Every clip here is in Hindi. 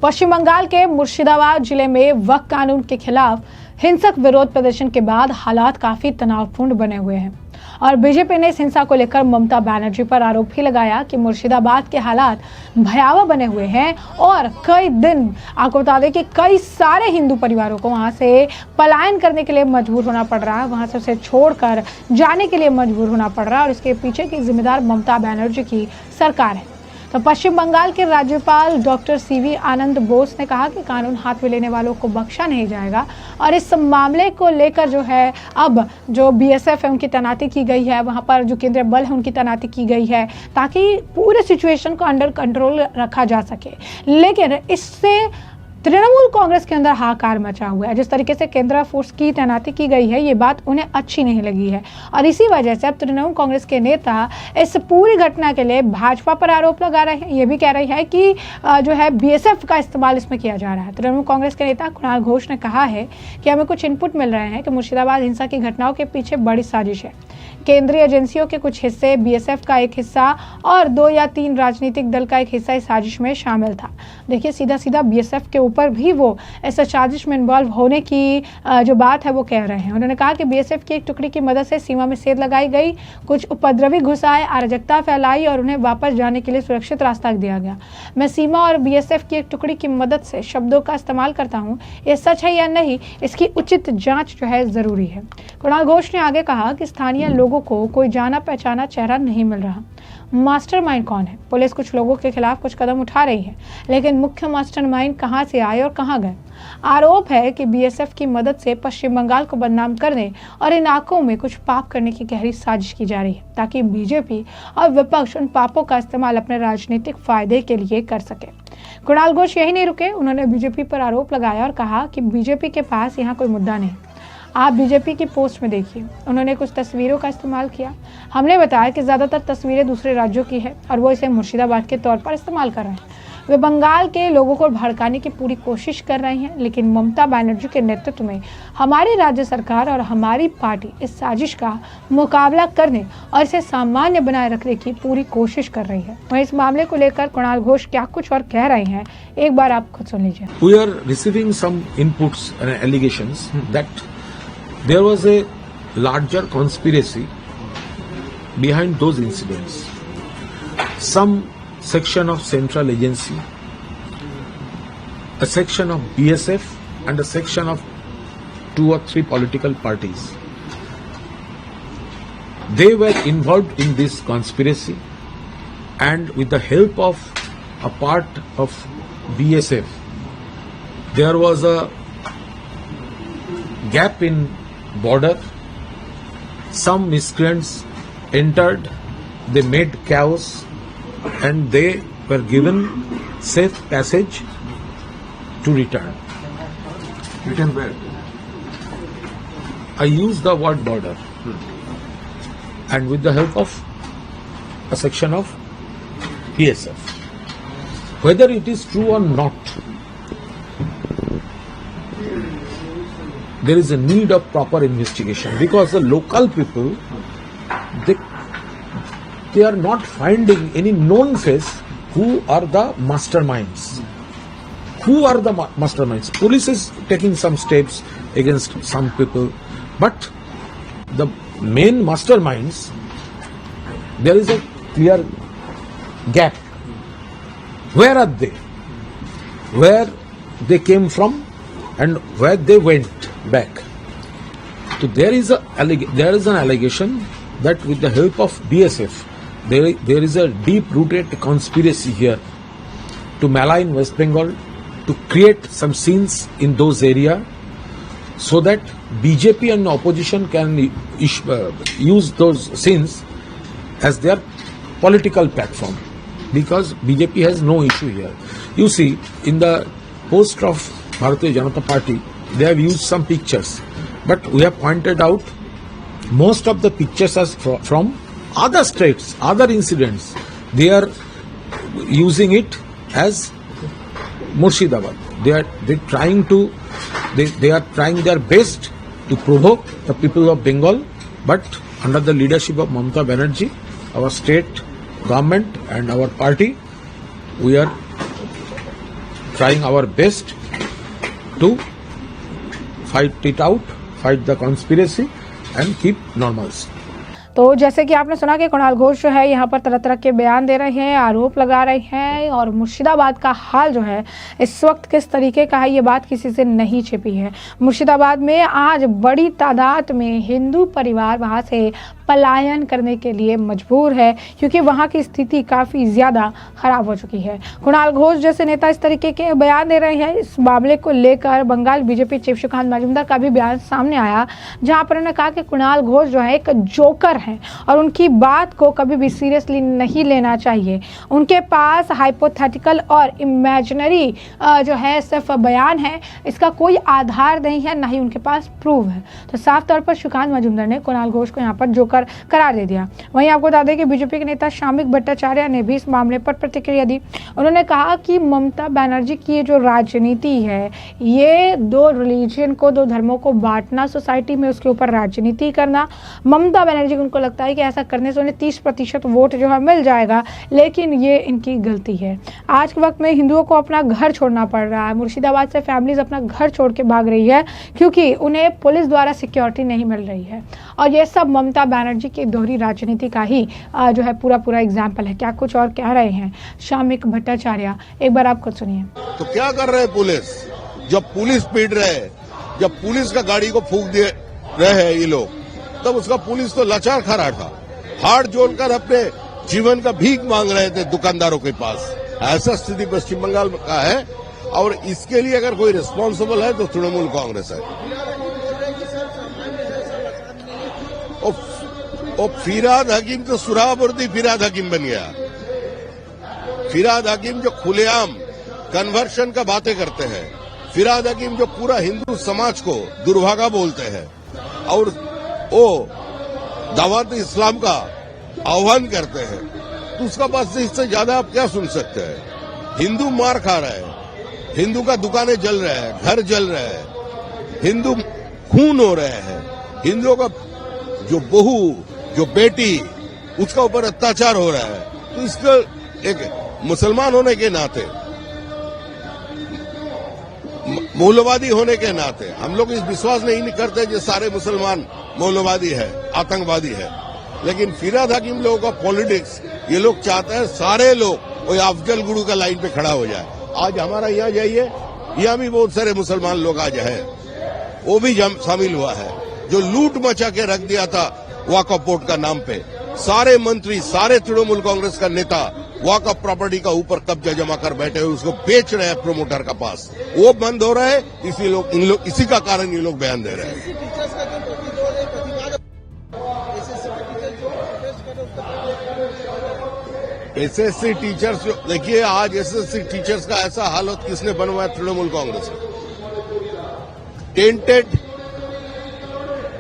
पश्चिम बंगाल के मुर्शिदाबाद जिले में वक्फ कानून के खिलाफ हिंसक विरोध प्रदर्शन के बाद हालात काफी तनावपूर्ण बने हुए हैं और बीजेपी ने इस हिंसा को लेकर ममता बनर्जी पर आरोप भी लगाया कि मुर्शिदाबाद के हालात भयावह बने हुए हैं और कई दिन आपको बता दें कि कई सारे हिंदू परिवारों को वहां से पलायन करने के लिए मजबूर होना पड़ रहा है, वहां से उसे छोड़कर जाने के लिए मजबूर होना पड़ रहा है और इसके पीछे की जिम्मेदार ममता बनर्जी की सरकार है। तो पश्चिम बंगाल के राज्यपाल डॉक्टर सीवी आनंद बोस ने कहा कि कानून हाथ में लेने वालों को बख्शा नहीं जाएगा और इस मामले को लेकर जो है अब जो बीएसएफ है उनकी तैनाती की गई है, वहां पर जो केंद्रीय बल है उनकी तैनाती की गई है ताकि पूरे सिचुएशन को अंडर कंट्रोल रखा जा सके। लेकिन इससे तृणमूल कांग्रेस के अंदर हाहाकार मचा हुआ है। जिस तरीके से केंद्रीय फोर्स की तैनाती की गई है ये बात उन्हें अच्छी नहीं लगी है और इसी वजह से अब तृणमूल कांग्रेस के नेता इस पूरी घटना के लिए भाजपा पर आरोप लगा रहे हैं। ये भी कह रही है कि जो है बीएसएफ का इस्तेमाल इसमें किया जा रहा है। तृणमूल कांग्रेस के नेता कुणाल घोष ने कहा है कि हमें कुछ इनपुट मिल रहे हैं कि मुर्शिदाबाद हिंसा की घटनाओं के पीछे बड़ी साजिश है। केंद्रीय एजेंसियों के कुछ हिस्से, बीएसएफ का एक हिस्सा और 2 या 3 राजनीतिक दल का एक हिस्सा इस साजिश में शामिल था। देखिए सीधा बीएसएफ के ऊपर भी वो इस साजिश में इन्वॉल्व होने की जो बात है वो कह रहे हैं। उन्होंने कहा कि बीएसएफ की एक टुकड़ी की मदद से सीमा में सेध लगाई गई, कुछ उपद्रवी घुस आए, अराजकता फैलाई और उन्हें वापस जाने के लिए सुरक्षित रास्ता दिया गया। मैं सीमा और बीएसएफ की एक टुकड़ी की मदद से शब्दों का इस्तेमाल करता हूँ, ये सच है या नहीं इसकी उचित जांच जो है जरूरी है। कुणाल घोष ने आगे कहा कि स्थानीय लोगों को कोई जाना पहचाना चेहरा नहीं मिल रहा। मास्टरमाइंड कौन है? पुलिस कुछ लोगों के खिलाफ कुछ कदम उठा रही है, लेकिन मुख्य मास्टरमाइंड कहां से आए और कहां गए? आरोप है कि बीएसएफ की मदद से पश्चिम बंगाल को बदनाम करने और इन इलाकों में कुछ पाप करने की गहरी साजिश की जा रही है ताकि बीजेपी और विपक्ष उन पापों का इस्तेमाल अपने राजनीतिक फायदे के लिए कर सके। कुणाल घोष यही नहीं रुके, उन्होंने बीजेपी पर आरोप लगाया और कहा कि बीजेपी के पास यहाँ कोई मुद्दा नहीं। आप बीजेपी की पोस्ट में देखिए, उन्होंने कुछ तस्वीरों का इस्तेमाल किया। हमने बताया कि ज़्यादातर तस्वीरें दूसरे राज्यों की है और वो इसे मुर्शिदाबाद के तौर पर इस्तेमाल कर रहे हैं। वे बंगाल के लोगों को भड़काने की पूरी कोशिश कर रही हैं, लेकिन ममता बनर्जी के नेतृत्व में हमारी राज्य सरकार और हमारी पार्टी इस साजिश का मुकाबला करने और इसे सामान्य बनाए रखने की पूरी कोशिश कर रही है। वहीं इस मामले को लेकर कुणाल घोष क्या कुछ और कह रहे हैं, एक बार आप खुद सुन लीजिए। We are receiving some inputs and allegations that there was a larger conspiracy behind those incidents. Some section of central agency, a section of BSF and a section of 2 or 3 political parties. They were involved in this conspiracy and with the help of a part of BSF, there was a gap in border. Some miscreants entered, they made chaos and they were given safe passage to return. Return where? I use the word border and with the help of a section of BSF. Whether it is true or not, there is a need of proper investigation because the local people, they are not finding any known face who are the masterminds. Who are the masterminds? Police is taking some steps against some people, but the main masterminds, there is a clear gap. Where are they? Where they came from and where they went back. So there is an allegation that with the help of BSF, there is a deep-rooted conspiracy here to malign West Bengal, to create some scenes in those areas, so that BJP and opposition can use those scenes as their political platform, because BJP has no issue here. You see, in the post of Bharatiya Janata Party, they have used some pictures, but we have pointed out most of the pictures are from other states, other incidents. They are using it as Murshidabad. They are trying their best to provoke the people of Bengal, but under the leadership of Mamata Banerjee, our state government and our party, we are trying our best to fight it out, fight the conspiracy and keep normalcy. तो जैसे कि आपने सुना कि कुणाल घोष जो है यहाँ पर तरह तरह के बयान दे रहे हैं, आरोप लगा रहे हैं, और मुर्शिदाबाद का हाल जो है इस वक्त किस तरीके का है ये बात किसी से नहीं छिपी है। मुर्शिदाबाद में आज बड़ी तादाद में हिंदू परिवार वहाँ से पलायन करने के लिए मजबूर है, क्योंकि वहाँ की स्थिति काफ़ी ज़्यादा खराब हो चुकी है। कुणाल घोष जैसे नेता इस तरीके के बयान दे रहे हैं। इस मामले को लेकर बंगाल बीजेपी चीफ सुकांत मजूमदार का भी बयान सामने आया, जहाँ पर उन्होंने कहा कि कुणाल घोष जो है एक जोकर हैं और उनकी बात को कभी भी सीरियसली नहीं लेना चाहिए। उनके पास हाइपोथेटिकल और इमेजिनरी जो है सिर्फ बयान है, इसका कोई आधार नहीं है, ना ही उनके पास प्रूफ है। तो साफ तौर पर सुकांत मजूमदार ने कुणाल घोष को यहाँ पर जोकर करार दे दिया। वहीं आपको बता दें कि बीजेपी के नेता शामिक भट्टाचार्य ने भी इस मामले पर प्रतिक्रिया दी। उन्होंने कहा कि ममता बनर्जी की ये जो राजनीति है, ये दो रिलीजन को, दो धर्मों को बांटना, सोसाइटी में उसके ऊपर राजनीति करना, ममता बनर्जी को उनको लगता है कि ऐसा करने से उन्हें 30% वोट जो है मिल जाएगा, लेकिन ये इनकी गलती है। आज के वक्त में हिंदुओं को अपना घर छोड़ना पड़ रहा है। मुर्शिदाबाद से फैमिलीज अपना घर छोड़ के भाग रही है, क्योंकि उन्हें पुलिस द्वारा सिक्योरिटी नहीं मिल रही है, और ये सब ममता बनर्जी की दोहरी राजनीति का ही जो है पूरा एग्जाम्पल है। क्या कुछ और कह रहे हैं शामिक भट्टाचार्य, एक बार आप खुद सुनिए। तो क्या कर रहे हैं पुलिस? जब पुलिस पीट रहे हैं, जब पुलिस का गाड़ी को फूंक दे रहे हैं ये लोग, तब उसका पुलिस तो लाचार खड़ा था, हाथ जोड़कर अपने जीवन का भीख मांग रहे थे दुकानदारों के पास। ऐसा स्थिति पश्चिम बंगाल का है, और इसके लिए अगर कोई रिस्पॉन्सिबल है तो तृणमूल कांग्रेस है। और फिराद हकीम तो सुराबर्दी फिराद हकीम बन गया। फिराद हकीम जो खुलेआम कन्वर्शन का बातें करते हैं, फिराद हकीम जो पूरा हिंदू समाज को दुर्भागा बोलते हैं और वो दावत इस्लाम का आह्वान करते हैं, तो उसका बस इससे ज्यादा आप क्या सुन सकते हैं? हिंदू मार खा रहे हैं, हिंदू का दुकानें जल रहे हैं, घर जल रहे हैं, हिंदू खून हो रहे हैं, हिंदुओं का जो बहू, जो बेटी, उसका ऊपर अत्याचार हो रहा है। तो इसका एक मुसलमान होने के नाते, मौलवादी होने के नाते हम लोग इस विश्वास नहीं करते कि सारे मुसलमान मौलवादी है, आतंकवादी है, लेकिन फिराद हकीम लोगों का पॉलिटिक्स, ये लोग चाहते हैं सारे लोग वही अफजल गुरु का लाइन पे खड़ा हो जाए। आज हमारा यहाँ जाइए, यहाँ भी बहुत सारे मुसलमान लोग आज हैं, वो भी शामिल हुआ है, जो लूट मचा के रख दिया था वक्फ बोर्ड का नाम पे। सारे मंत्री, सारे तृणमूल कांग्रेस का नेता वक्फ प्रॉपर्टी का ऊपर कब्जा जमा कर बैठे हुए उसको बेच रहे हैं प्रमोटर का पास, वो बंद हो रहा है। इसी का कारण ये लोग बयान दे रहे हैं। एसएससी टीचर्स, देखिए आज एसएससी टीचर्स का ऐसा हालत किसने बनवाया? तृणमूल कांग्रेस ने। टेंटेड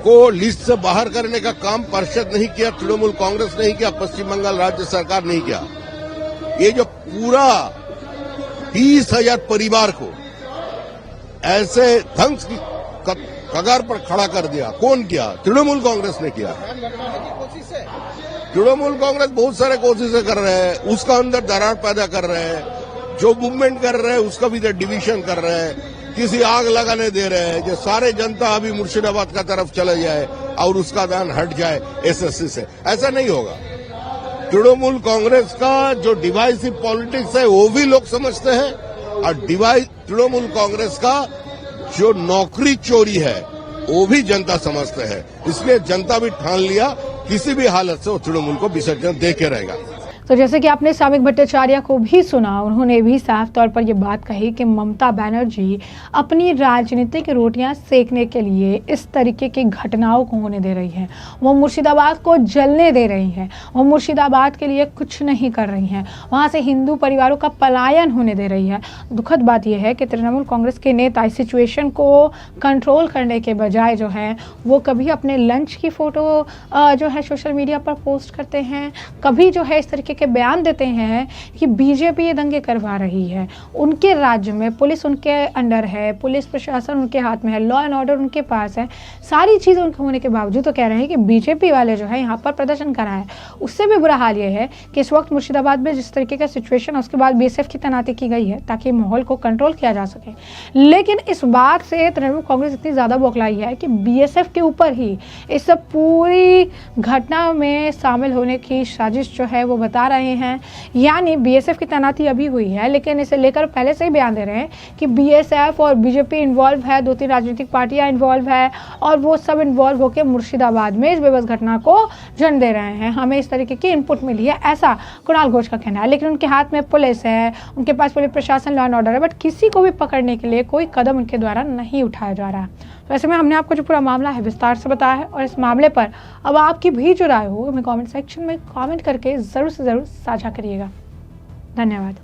को लिस्ट से बाहर करने का काम परिषद नहीं किया, तृणमूल कांग्रेस नहीं किया, पश्चिम बंगाल राज्य सरकार नहीं किया। ये जो पूरा 30,000 परिवार को ऐसे ध्वंस की कगार पर खड़ा कर दिया, कौन किया? तृणमूल कांग्रेस ने किया। तृणमूल कांग्रेस बहुत सारे कोशिशें कर रहे हैं, उसका अंदर दरार पैदा कर रहे हैं, जो मूवमेंट कर रहे हैं उसका भी डिविजन कर रहे हैं, किसी आग लगाने दे रहे हैं, जो सारे जनता अभी मुर्शिदाबाद का तरफ चले जाए और उसका ध्यान हट जाए एसएससी से। ऐसा नहीं होगा। तृणमूल कांग्रेस का जो डिवाइसिव पॉलिटिक्स है वो भी लोग समझते हैं, और तृणमूल कांग्रेस का जो नौकरी चोरी है वो भी जनता समझते हैं। इसलिए जनता भी ठान लिया किसी भी हालत से वो तृणमूल को विसर्जन दे के रहेगा। तो जैसे कि आपने शामिक भट्टाचार्य को भी सुना, उन्होंने भी साफ तौर पर ये बात कही कि ममता बनर्जी अपनी राजनीतिक रोटियां सेकने के लिए इस तरीके की घटनाओं को होने दे रही हैं। वो मुर्शिदाबाद को जलने दे रही हैं, वो मुर्शिदाबाद के लिए कुछ नहीं कर रही हैं, वहाँ से हिंदू परिवारों का पलायन होने दे रही है। दुखद बात यह है कि तृणमूल कांग्रेस के नेता इस सिचुएशन को कंट्रोल करने के बजाय जो है वो कभी अपने लंच की फ़ोटो जो है सोशल मीडिया पर पोस्ट करते हैं, कभी जो है इस तरीके के बयान देते हैं कि बीजेपी ये दंगे करवा रही है, उनके राज्य में पुलिस उनके अंडर है, पुलिस प्रशासन उनके हाथ में है, लॉ एंड ऑर्डर उनके पास है, सारी चीज़ें उनके होने के बावजूद तो कह रहे हैं कि बीजेपी वाले जो है यहाँ पर प्रदर्शन करा है। उससे भी बुरा हाल ये है कि इस वक्त मुर्शिदाबाद में जिस तरीके का सिचुएशन है उसके बाद बीएसएफ की तैनाती की गई है ताकि माहौल को कंट्रोल किया जा सके। लेकिन इस बात से तृणमूल कांग्रेस इतनी ज़्यादा बौखलाई है कि बीएसएफ के ऊपर ही इस सब पूरी घटना में शामिल होने की साजिश जो है वो बता रहे हैं। यानी बीएसएफ की तैनाती अभी हुई है, लेकिन इसे लेकर पहले से ही बयान दे रहे हैं कि बीएसएफ और बीजेपी इन्वॉल्व है, 2-3 राजनीतिक पार्टियां इन्वॉल्व है और वो सब इन्वॉल्व होकर मुर्शिदाबाद में इस बेबस घटना को जन्म दे रहे हैं। हमें इस तरीके की इनपुट मिली है, ऐसा कुणाल घोष का कहना है। लेकिन उनके हाथ में पुलिस है, उनके पास पुलिस प्रशासन, लॉ एंड ऑर्डर है, बट किसी को भी पकड़ने के लिए कोई कदम उनके द्वारा नहीं उठाया जा रहा है। वैसे में हमने आपको जो पूरा मामला है विस्तार से बताया है और इस मामले पर अब आपकी भी जो राय हो हमें कमेंट सेक्शन में कमेंट करके ज़रूर से ज़रूर साझा करिएगा। धन्यवाद।